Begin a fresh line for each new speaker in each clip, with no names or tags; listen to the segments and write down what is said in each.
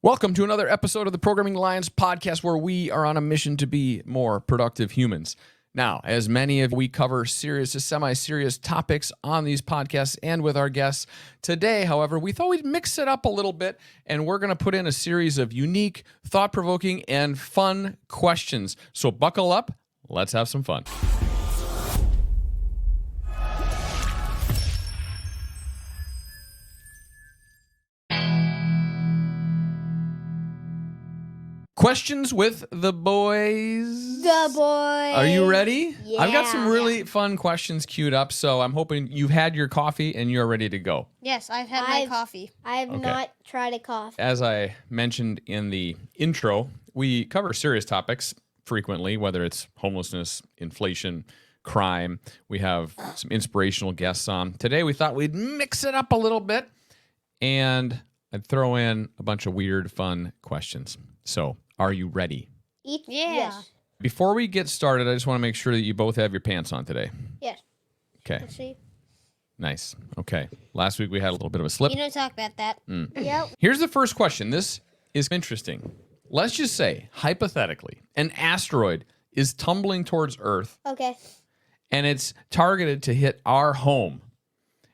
Welcome to another episode of the Programming Alliance podcast, where we are on a mission to be more productive humans. Now, as many of we cover serious to semi-serious topics on these podcasts and with our guests. Today, however, we thought we'd mix it up a little bit, and we're going to put in a series of unique, thought-provoking, and fun questions. So buckle up. Let's have some fun. Questions with the boys.
The boys.
Are you ready?
Yeah.
I've got some really fun questions queued up, so I'm hoping you've had your coffee and you're ready to go.
Yes, I've had my coffee.
I have not tried a coffee.
As I mentioned in the intro, we cover serious topics frequently, whether it's homelessness, inflation, crime. We have some inspirational guests on. Today, we thought we'd mix it up a little bit, and I'd throw in a bunch of weird, fun questions. So, are you ready?
Yes.
Before we get started, I just want to make sure that you both have your pants on today.
Yes.
Okay.
Let's see.
Nice. Okay. Last week we had a little bit of a slip.
You don't talk about that.
Yep.
Here's the first question. This is interesting. Let's just say, hypothetically, an asteroid is tumbling towards Earth,
Okay.
and it's targeted to hit our home.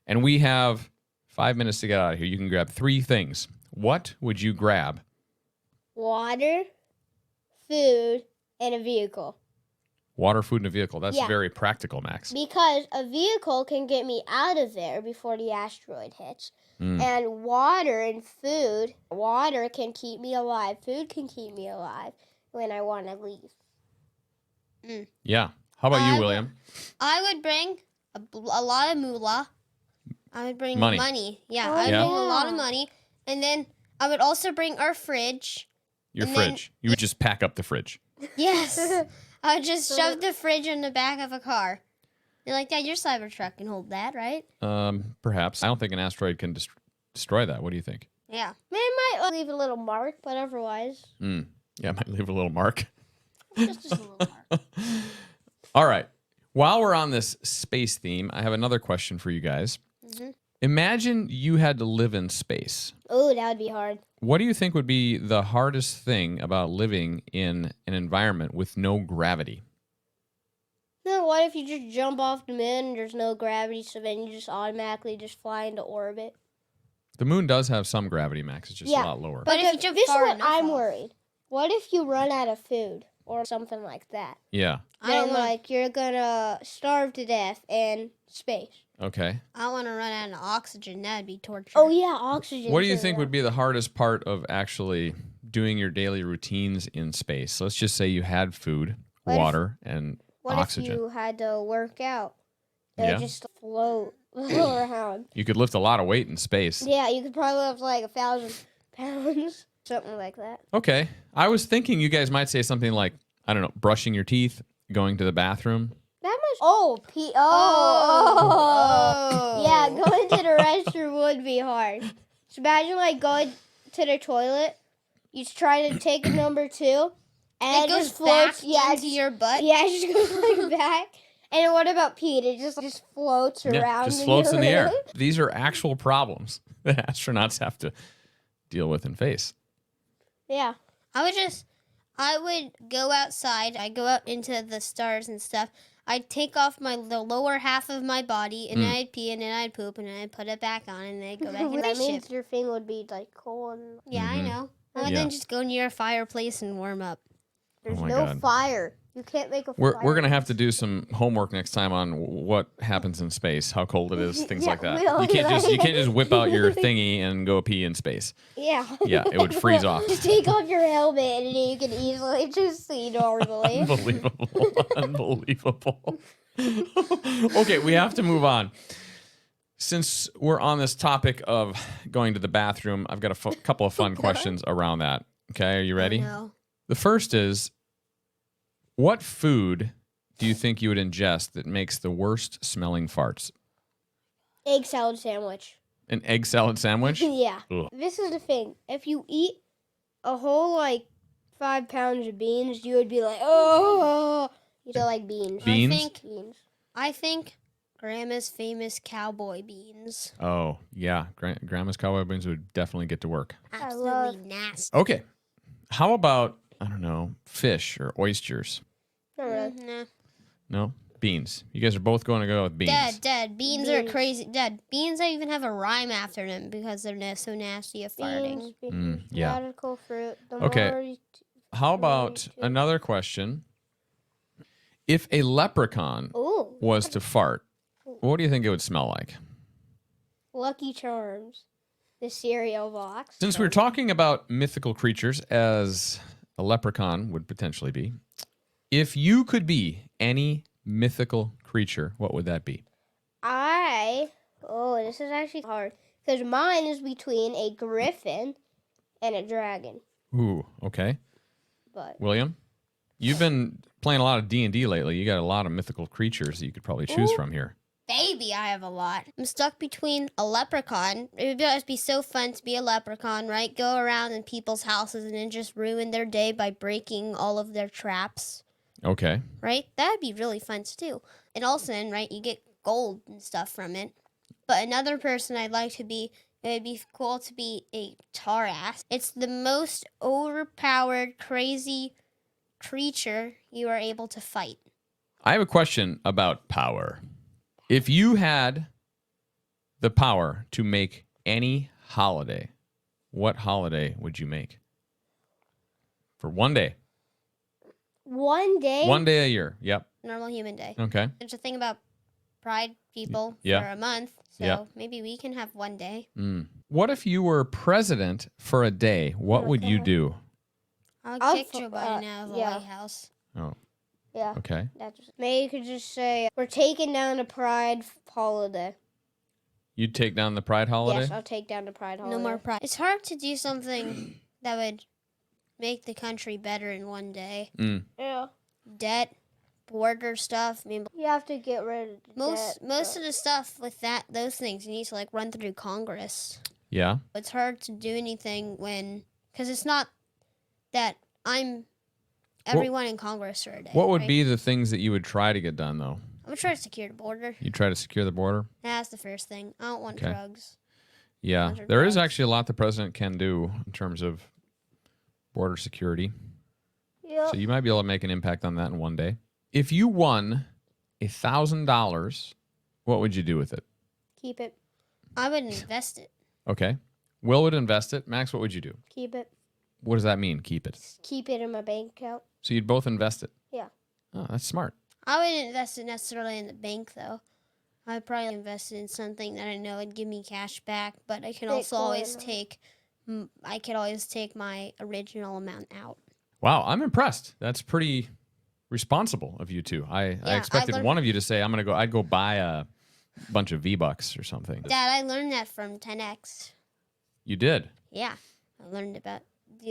And we have 5 minutes to get out of here. You can grab 3 things. What would you grab?
Water, food, and a vehicle.
Water, food, and a vehicle. That's
Yeah.
very practical, Max.
Because a vehicle can get me out of there before the asteroid hits. And water and food, water can keep me alive. Food can keep me alive when I want to leave.
Yeah. How about you, William?
I would bring a lot of moolah. I would bring money. Yeah, I would
Yeah.
bring a lot of money. And then I would also bring our fridge.
Your
And
fridge. You would just pack up the fridge.
Yes. I would just shove the fridge in the back of a car. You're like, yeah, your Cybertruck can hold that, right?
Perhaps. I don't think an asteroid can destroy that. What do you think?
Yeah.
It might leave a little mark, but otherwise.
Yeah, it might leave a little mark.
Just a little mark.
All right. While we're on this space theme, I have another question for you guys. Imagine you had to live in space.
Oh, that would be hard.
What do you think would be the hardest thing about living in an environment with no gravity?
No, what if you just jump off the moon and there's no gravity, so then you just automatically just fly into orbit?
The moon does have some gravity, Max. It's just a lot lower.
But if you jump
this
far
is what
enough
I'm
off.
worried. What if you run out of food or something like that?
Yeah.
Then, like, you're gonna starve to death in space.
Okay.
I don't want to run out of oxygen. That'd be torture.
Oh, yeah, oxygen.
What do you think would be the hardest part of actually doing your daily routines in space? Let's just say you had food, water, and
What
oxygen.
if you had to work out? It
Yeah.
would just float around.
You could lift a lot of weight in space.
Yeah, you could probably lift like 1,000 pounds. Something like that.
Okay. I was thinking you guys might say something like, I don't know, brushing your teeth, going to the bathroom.
That much. Oh, yeah, going to the restroom would be hard. So imagine like going to the toilet. You try to take a number 2, and
It goes
just floats.
back into your butt.
Yeah, it just goes like back. And then what about pee? It just floats around.
Just floats in the air.
room.
These are actual problems that astronauts have to deal with and face.
Yeah.
I would go outside. I'd go out into the stars and stuff. I'd take off the lower half of my body, and then I'd pee, and then I'd poop, and then I'd put it back on, and then I'd go back in the
That
ship.
means your thing would be like cold.
Yeah, I know. I would then just go near a fireplace and warm up.
There's
my
no
God.
fire. You can't make a fire.
We're going to have to do some homework next time on what happens in space, how cold it is, things like that.
we'll-
You can't just whip out your thingy and go pee in space.
Yeah.
Yeah, it would freeze off.
Just take off your helmet and then you can easily just see normally.
Unbelievable. Okay, we have to move on. Since we're on this topic of going to the bathroom, I've got a couple of fun questions around that. Okay, are you ready?
No.
The first is, what food do you think you would ingest that makes the worst smelling farts?
Egg salad sandwich.
An egg salad sandwich?
Yeah.
Ugh.
This is the thing. If you eat a whole, 5 pounds of beans, you would be like, oh. You don't like beans.
Beans?
I think Grandma's famous cowboy beans.
Oh, yeah. Grandma's cowboy beans would definitely get to work.
Absolutely nasty.
Okay. How about, I don't know, fish or oysters?
Not really.
Nah.
No? Beans. You guys are both going to go with beans.
Dead. Beans are crazy. Dead. Beans I even have a rhyme after them because they're so nasty of farting.
Yeah.
Radical fruit. The
Okay.
more you
How about another question? If a leprechaun
Ooh,
was to fart, what do you think it would smell like?
Lucky Charms. The cereal box.
Since we're talking about mythical creatures, as a leprechaun would potentially be, if you could be any mythical creature, what would that be?
This is actually hard. Because mine is between a griffin and a dragon.
Ooh, okay.
But
William, you've been playing a lot of D&D lately. You got a lot of mythical creatures that you could probably choose from here.
Baby, I have a lot. I'm stuck between a leprechaun. It would just be so fun to be a leprechaun, right? Go around in people's houses and then just ruin their day by breaking all of their traps,
Okay.
right? That'd be really fun to do. And also, right, you get gold and stuff from it. But another person I'd like to be, it would be cool to be a tar ass. It's the most overpowered, crazy creature you are able to fight.
I have a question about power. If you had the power to make any holiday, what holiday would you make? For one day.
one day.
One day a year. Yep.
Normal human day.
Okay.
There's a thing about pride people
Yeah.
for a month, so
Yeah.
maybe we can have one day.
What if you were president for a day? What would you do?
I'll kick Joe Biden out of the
yeah.
White House.
Oh,
Yeah.
okay.
Maybe you could just say, we're taking down the pride holiday.
You'd take down the pride holiday?
Yes, I'll take down the pride holiday.
No more pride. It's hard to do something that would make the country better in one day.
Yeah.
Debt, border stuff. I mean,
You have to get rid of the
most
debt,
of the stuff with those things, you need to like run through Congress.
Yeah.
It's hard to do anything because it's not that I'm everyone in Congress for a day.
What would
right?
be the things that you would try to get done, though?
I'm gonna try to secure the border.
You'd try to secure the border?
That's the first thing. I don't want
Okay.
drugs.
Yeah.
Bunch of
There is
drugs.
actually a lot the president can do in terms of border security.
Yep.
So you might be able to make an impact on that in one day. If you won $1,000, what would you do with it?
Keep it.
I would invest it.
Okay. Will would invest it. Max, what would you do?
Keep it.
What does that mean, keep it?
Keep it in my bank account.
So you'd both invest it?
Yeah.
Oh, that's smart.
I wouldn't invest it necessarily in the bank though. I'd probably invest it in something that I know would give me cash back, but I can also always
Bitcoin.
I could always take my original amount out.
Wow, I'm impressed. That's pretty responsible of you two. I
I
expected
learned-
one of you to say, I'd go buy a bunch of V-Bucks or something.
Dad, I learned that from 10X.
You did.
Yeah, I learned about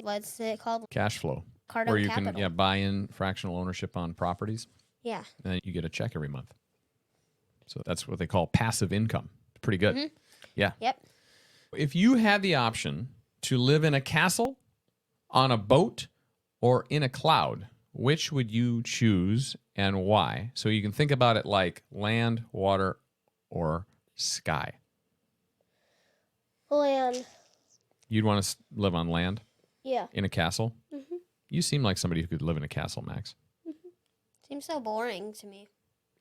what's it called?
Cash flow.
Cardone
Where you
Capital.
can buy in fractional ownership on properties.
Yeah.
And then you get a check every month. So that's what they call passive income. Pretty good.
Mhm.
Yeah.
Yep.
If you had the option to live in a castle, on a boat, or in a cloud, which would you choose and why? So you can think about it like land, water, or sky.
Land.
You'd want to live on land
Yeah.
in a castle?
Mhm.
You seem like somebody who could live in a castle, Max.
Seems so boring to me.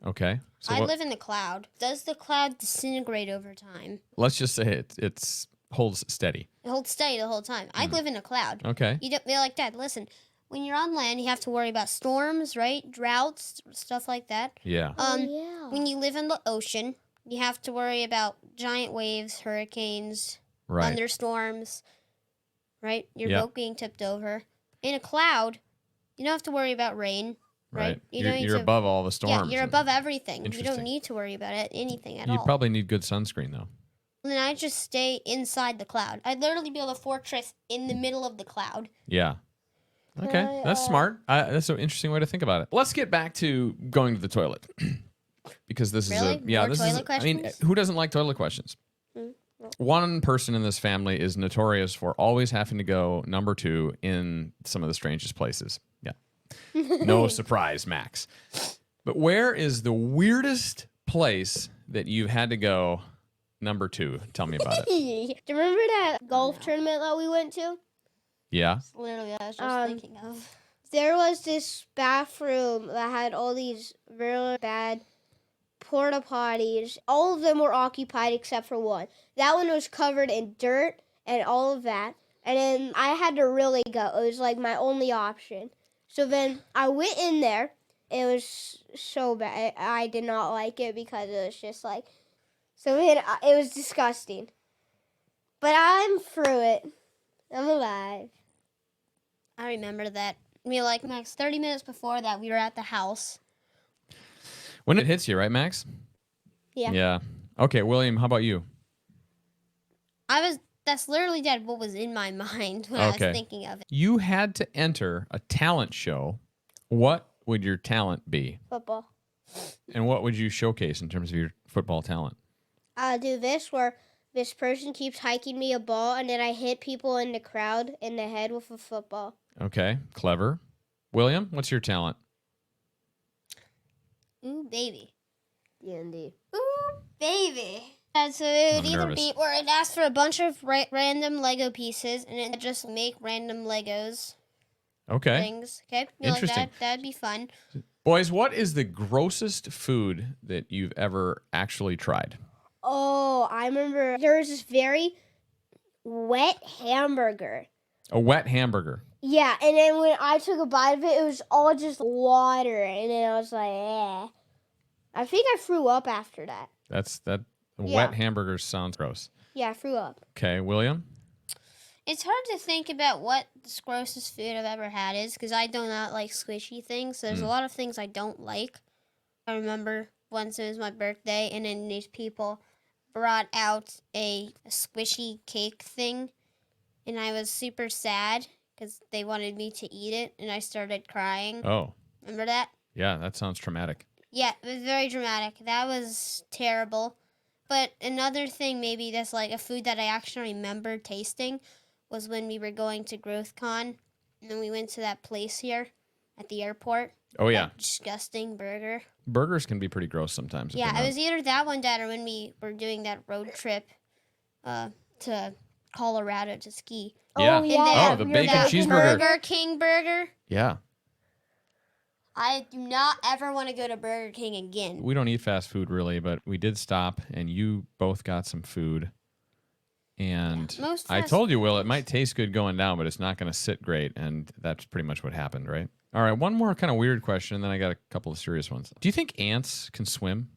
Okay. So
I
what-
live in the cloud. Does the cloud disintegrate over time?
let's just say it holds steady.
It holds steady the whole time. I live in a cloud.
Okay.
You don't feel like that. Listen, when you're on land, you have to worry about storms, right? Droughts, stuff like that.
Yeah.
Yeah.
When you live in the ocean, you have to worry about giant waves, hurricanes,
Right.
thunderstorms, right? Your
Yep.
boat being tipped over. In a cloud, you don't have to worry about rain, right? You don't need
You're
to-
above all the storms.
Yeah, you're above everything. You
Interesting.
don't need to worry about anything at
You
all.
probably need good sunscreen, though.
And then I just stay inside the cloud. I'd literally build a fortress in the middle of the cloud.
Yeah. Okay, that's smart. That's an interesting way to think about it. Let's get back to going to the toilet because this
Really?
is
More
this
toilet
is. I mean,
questions?
who doesn't like toilet questions? One person in this family is notorious for always having to go number 2 in some of the strangest places. Yeah, no surprise, Max. But where is the weirdest place that you've had to go number 2? Tell me about it.
Do you remember that golf tournament that we went to?
Yeah.
That's literally what I was just thinking of.
There was this bathroom that had all these really bad porta potties. All of them were occupied except for one. That one was covered in dirt and all of that. And then I had to really go. It was like my only option. So then I went in there. It was so bad. I did not like it because it was just like... So then it was disgusting. But I'm through it. I'm alive.
I remember that. Like Max, 30 minutes before that, we were at the house.
When it hits you, right, Max?
Yeah.
Yeah. Okay, William, how about you?
That's literally what was in my mind when I was thinking of it.
You had to enter a talent show. What would your talent be?
Football.
And what would you showcase in terms of your football talent?
I'll do this where this person keeps hiking me a ball and then I hit people in the crowd in the head with a football.
Okay, clever. William, what's your talent?
Ooh, baby.
D&D.
Ooh, baby. And so it would either be, or I'd ask for a bunch of random Lego pieces and then just make random Legos.
Okay.
Things. Okay.
Interesting.
Like that'd be fun.
Boys, what is the grossest food that you've ever actually tried?
Oh, I remember there was this very wet hamburger.
A wet hamburger.
Yeah, and then when I took a bite of it, it was all just water, and then I was like, eh. I think I threw up after that.
Wet hamburger sounds gross.
Yeah, I threw up.
Okay, William?
It's hard to think about what the grossest food I've ever had is because I do not like squishy things. So there's a lot of things I don't like. I remember once it was my birthday, and then these people brought out a squishy cake thing, and I was super sad because they wanted me to eat it, and I started crying.
Oh.
Remember that?
Yeah, that sounds traumatic.
Yeah, it was very dramatic. That was terrible. But another thing maybe that's like a food that I actually remember tasting was when we were going to GrowthCon, and then we went to that place here at the airport.
Oh, yeah.
That disgusting burger.
Burgers can be pretty gross sometimes.
Yeah, it was either that one, Dad, or when we were doing that road trip to Colorado to ski.
Yeah.
Oh, yeah.
Oh, the bacon cheeseburger.
Burger King burger.
Yeah.
I do not ever want to go to Burger King again.
We don't eat fast food really, but we did stop, and you both got some food. And I told you, Will, it might taste good going down, but it's not going to sit great. And that's pretty much what happened, right? All right, one more kind of weird question, and then I got a couple of serious ones. Do you think ants can swim?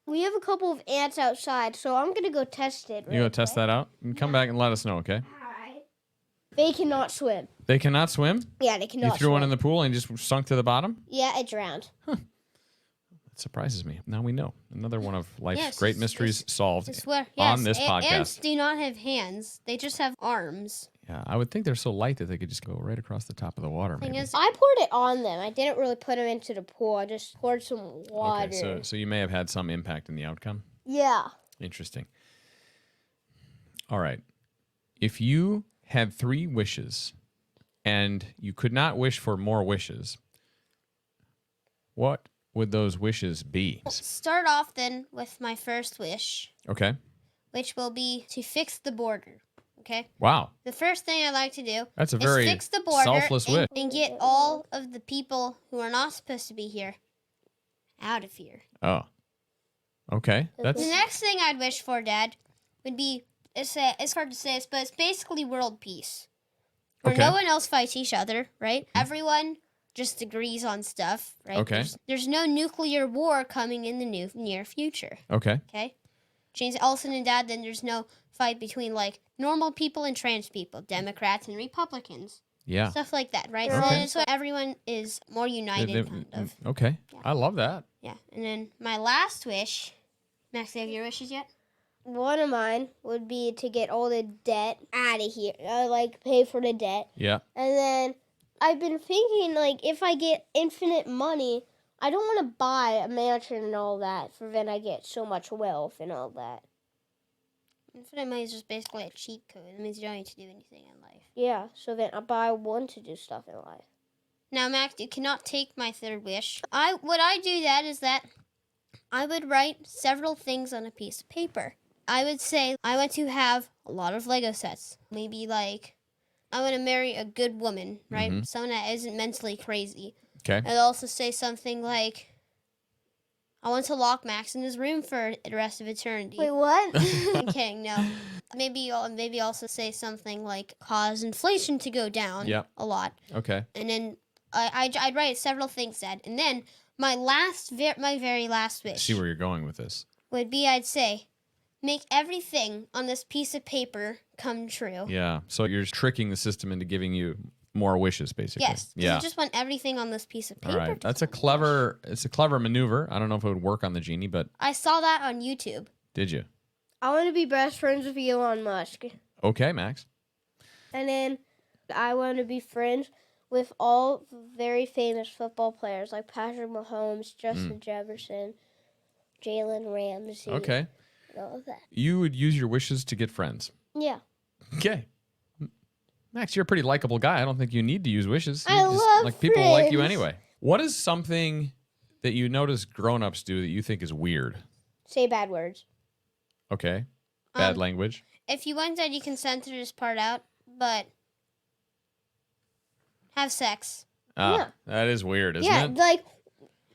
We have a couple of ants outside, so I'm going to go test it.
You go test that out? And come back and let us know, okay?
All right. They cannot swim.
They cannot swim?
Yeah, they cannot
You threw
swim.
one in the pool and just sunk to the bottom?
Yeah, it drowned.
That surprises me. Now we know. Another one of life's
Yes,
great mysteries solved
Yes,
on this podcast.
Ants do not have hands. They just have arms.
Yeah, I would think they're so light that they could just go right across the top of the water.
Thing
Maybe.
is,
I poured it on them. I didn't really put them into the pool. I just poured some water.
Okay, so you may have had some impact in the outcome.
Yeah.
Interesting. All right. If you had 3 wishes and you could not wish for more wishes, what would those wishes be?
start off then with my first wish,
Okay.
which will be to fix the border. Okay?
Wow.
The first thing I like to do
That's a
is
very
fix the border
selfless wish.
and get all of the people who are not supposed to be here out of here.
Oh. Okay.
The
That's
next thing I'd wish for, Dad, would be, it's hard to say this, but it's basically world peace. Where
Okay.
no one else fights each other, right? Everyone just agrees on stuff, right?
Okay.
There's no nuclear war coming in the near future,
okay.
okay? James Ellison and Dad, then there's no fight between, like, normal people and trans people, Democrats and Republicans.
Yeah.
Stuff like that, right?
Okay.
So everyone is more united, kind of.
Okay.
Yeah.
I love that.
Yeah. And then my last wish, Max, do you have your wishes yet?
One of mine would be to get all the debt out of here. Like, pay for the debt.
Yeah.
And then I've been thinking, like, if I get infinite money, I don't want to buy a mansion and all that, for then I get so much wealth and all that.
Infinite money is just basically a cheat code. It means you don't need to do anything in life.
Yeah, so then I want to do stuff in life.
Now, Max, you cannot take my third wish. What I do that is that I would write several things on a piece of paper. I would say I want to have a lot of Lego sets. Maybe like I want to marry a good woman, right?
Mhm.
Someone that isn't mentally crazy.
Okay.
I'd also say something like I want to lock Max in his room for the rest of eternity.
Wait, what?
I'm kidding, no. Maybe also say something like cause inflation to go down a lot.
Okay.
And then I'd write several things said. And then my very last wish
I see where you're going with this.
would be I'd say make everything on this piece of paper come true.
Yeah. So you're tricking the system into giving you more wishes, basically.
Yes. 'Cause
Yeah.
I just want everything on this piece of paper.
All right.
to
That's a
come
clever. It's a clever maneuver. I don't know if it would work on the genie, but
I saw that on YouTube.
did you?
I want to be best friends with Elon Musk.
Okay, Max.
And then I want to be friends with all very famous football players like Patrick Mahomes, Justin Jefferson, Jalen Ramsey.
Okay.
And all of that.
You would use your wishes to get friends.
Yeah.
Okay. Max, you're a pretty likable guy. I don't think you need to use wishes.
I
You just,
love
like people like you
friends.
anyway. What is something that you notice grown-ups do that you think is weird?
Say bad words.
Okay. Bad language.
If you want that, you can censor this part out, but have sex.
Yeah.
That is weird, isn't
Yeah,
it?
like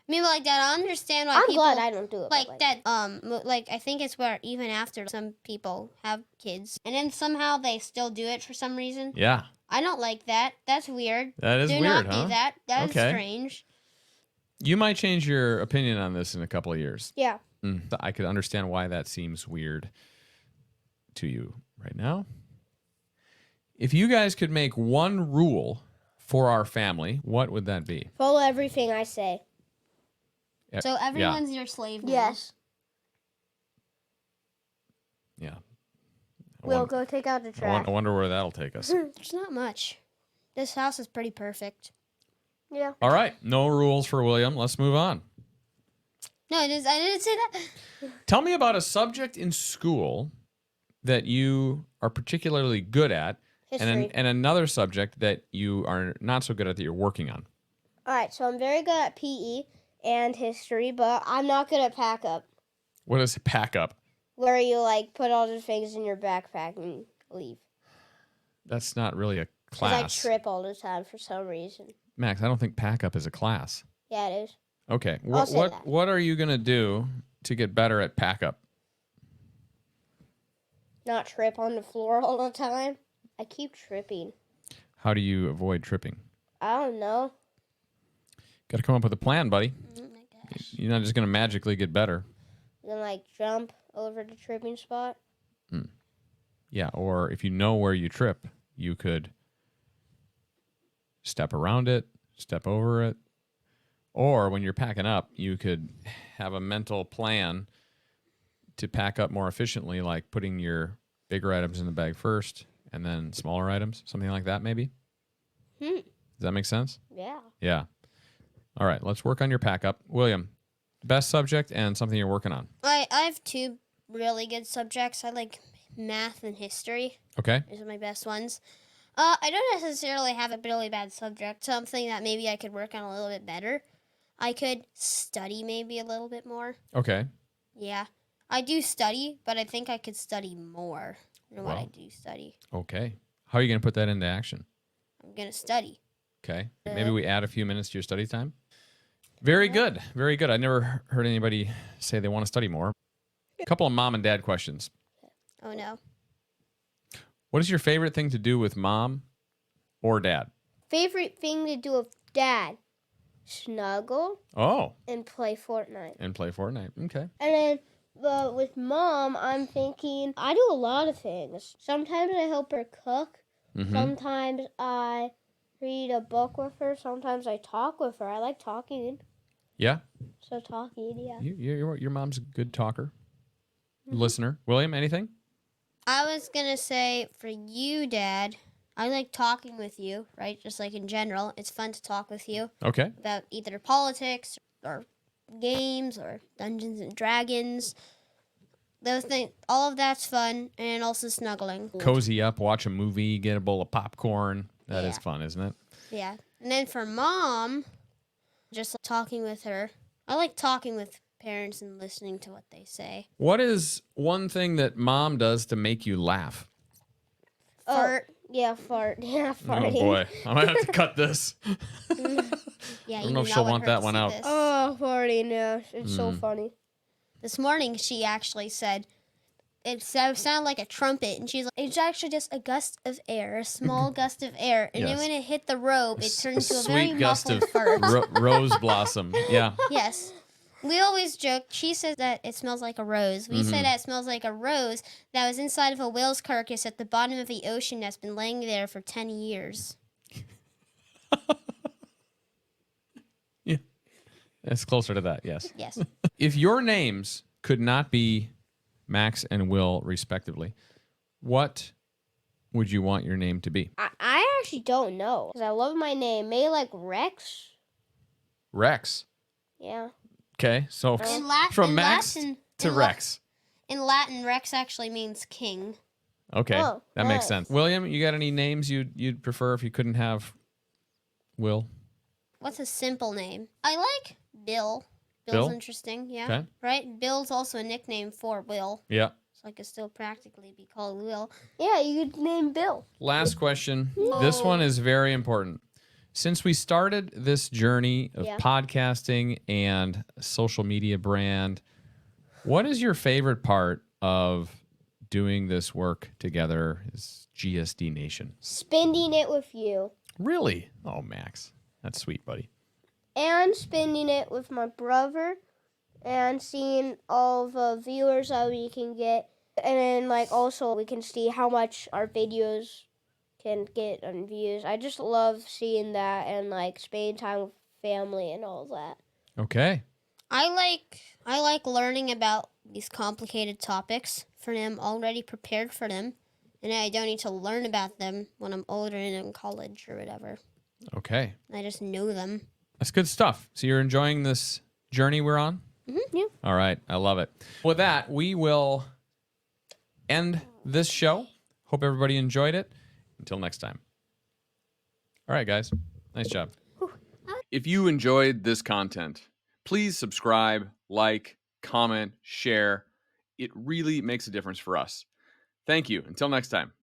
Maybe like that. I understand why
I'm
people
glad I don't do it.
like
but,
that. Like I think it's where even after some people have kids, and then somehow they still do it for some reason.
Yeah.
I don't like that. That's weird.
That is
do
weird,
not
huh?
do that. That is
Okay.
strange.
You might change your opinion on this in a couple of years.
Yeah.
I could understand why that seems weird to you right now. If you guys could make one rule for our family, what would that be?
Follow everything I say.
So everyone's your slave now.
Yes.
Yeah.
We'll go take out the
I
trash.
wonder where that'll take us.
There's not much. This house is pretty perfect.
Yeah.
All right. No rules for William. Let's move on.
No, I didn't say that.
Tell me about a subject in school that you are particularly good at
History.
and another subject that you are not so good at that you're working on.
All right, so I'm very good at PE and history, but I'm not good at pack up,
What is pack up?
where you like put all the things in your backpack and leave.
That's not really a
'Cause I
class.
trip all the time for some reason.
Max, I don't think pack up is a class.
Yeah, it is.
Okay.
I'll say that.
What are you going to do to get better at pack up?
Not trip on the floor all the time. I keep tripping.
How do you avoid tripping?
I don't know.
Got to come up with a plan, buddy.
Oh my gosh.
You're not just going to magically get better.
Then like jump over the tripping spot.
Yeah, or if you know where you trip, you could step around it, step over it. Or when you're packing up, you could have a mental plan to pack up more efficiently, like putting your bigger items in the bag first and then smaller items, something like that maybe. Does that make sense?
Yeah.
Yeah. All right, let's work on your pack up. William, best subject and something you're working on.
I have two really good subjects. I like math and history.
Okay.
Those are my best ones. I don't necessarily have a really bad subject. Something that maybe I could work on a little bit better. I could study maybe a little bit more.
Okay.
Yeah. I do study, but I think I could study more than what I
Well.
do study.
Okay. How are you going to put that into action?
I'm going to study.
Okay. Maybe we add a few minutes to your study time. Very good. Very good. I never heard anybody say they want to study more. A couple of mom and dad questions.
Oh, no.
What is your favorite thing to do with mom or dad?
Favorite thing to do with dad? Snuggle
Oh,
and play Fortnite.
and play Fortnite. Okay.
And then with mom, I'm thinking I do a lot of things. Sometimes I help her cook.
Mm-hmm.
Sometimes I read a book with her. Sometimes I talk with her. I like talking.
Yeah.
So talking, yeah.
Your mom's a good talker. Listener. William, anything?
I was going to say for you, Dad, I like talking with you, right? Just like in general. It's fun to talk with you
Okay.
about either politics or games or Dungeons and Dragons. Those things, all of that's fun, and also snuggling.
Cozy up, watch a movie, get a bowl of popcorn. That is
Yeah.
fun, isn't it?
Yeah. And then for Mom, just talking with her. I like talking with parents and listening to what they say.
What is one thing that mom does to make you laugh?
Fart.
Yeah, fart. Yeah, farting.
Oh boy, I might have to cut this.
Yeah,
I don't know if she'll want that one out.
Oh, farting. Yeah, it's so funny.
This morning, she actually said, it sounded like a trumpet, and she's like, it's actually just a gust of air, a small gust of air. And then
Yes.
when it hit the robe, it turned into a very
Sweet gust
muffled
of
fart.
rose blossom. Yeah.
Yes. We always joke, she says that it smells like a rose. We say that it smells like a rose that was inside of a whale's carcass at the bottom of the ocean that's been laying there for 10 years.
Yeah. It's closer to that, yes.
Yes.
If your names could not be Max and Will, respectively, what would you want your name to be?
I actually don't know. Because I love my name. Maybe like Rex?
Rex.
Yeah.
Okay, so from Max to Rex.
In Latin, Rex actually means king.
Okay,
Oh,
that makes
nice.
sense. William, you got any names you'd prefer if you couldn't have Will?
What's a simple name? I like Bill.
Bill?
Bill's interesting, yeah.
Okay.
Right? Bill's also a nickname for Will.
Yeah.
So I could still practically be called Will.
Yeah, you could name Bill.
Last question. This one is very important. Since we started this journey of podcasting and social media brand, what is your favorite part of doing this work together as GSD Nation?
Spending it with you.
Really? Oh, Max. That's sweet, buddy.
And spending it with my brother. And seeing all the viewers that we can get. And then, like, also we can see how much our videos can get on views. I just love seeing that and, like, spending time with family and all that.
Okay.
I like learning about these complicated topics for them already prepared for them. And I don't need to learn about them when I'm older and in college or whatever.
Okay.
I just know them.
That's good stuff. So you're enjoying this journey we're on?
Mm-hmm. Yeah.
All right. I love it. With that, we will end this show. Hope everybody enjoyed it. Until next time. All right, guys. Nice job. If you enjoyed this content, please subscribe, like, comment, share. It really makes a difference for us. Thank you. Until next time.